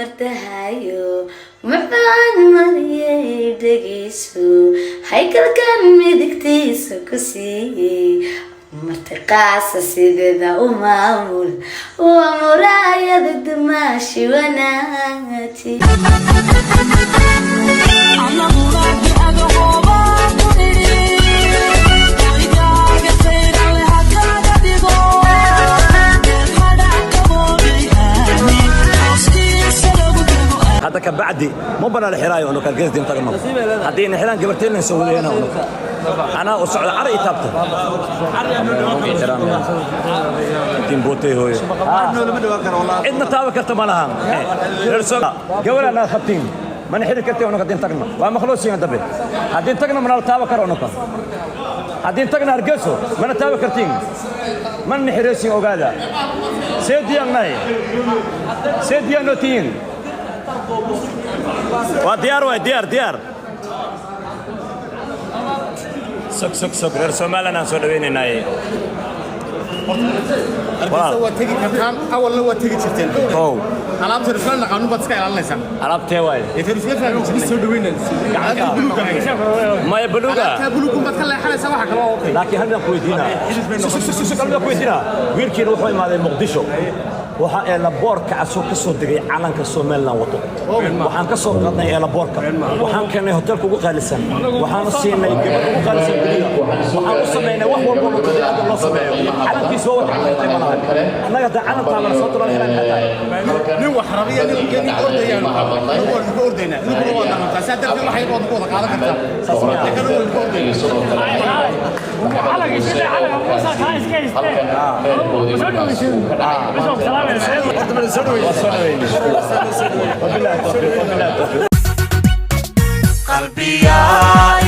martahayo macaan mariyay dhagiisu haykalkan midigtiisa ku siiyey martiqaasa sideeda u maamul waa muraayada dumaashi wanaati هذا كبعدي مو بنا الحراي وانه كان قصدي انتقم هدين حران قبرتين نسوي هنا انا وسعد عري تابته احترام تيم بوتي هو عندنا تاوي كرت مالها قبل انا خطين من حيد كرتي وانه قد انتقم وما خلوصين دبل هدين انتقم من التاوي كرونك هدين انتقم ارجسو من التاوي كرتين من نحرسي اوغادا سيدي الناي سيدي نوتين وديار ديار سك رسومالنا ناس ودوين ناي هو تيجي كان اول لو تيجي جرتين او alaabta rifan la qaanu badska ilaalinaysan alaabtee way ee rifan soo dhaweynaysan ما يبلوغا alaabta buluugu badka la xalaysa waxa kale oo okay لكن هل كويدينا قبل كويدينا ويلكي روحوا ما مقدشو waxa ee la boorka asoo ka soo digay calanka Soomaaliland wato waxaan ka soo qadnay ee la boorka waxaan keenay hotelka ugu qaalisan waxaan siinay gabadh ugu qaalisan guriga waxaan u sameynay wax walba oo dadka loo sameeyo calankiisa waa wax ka timaada annaga calanka la soo diray helaan xataa nin wax rabiya nin ordayaan oo ku ordayna nin waa dhaqanka saddex waxay oo ku wada qaadan kartaa saasma kana oo ku ordayna calanka sida calanka musa ka iska قلبي يا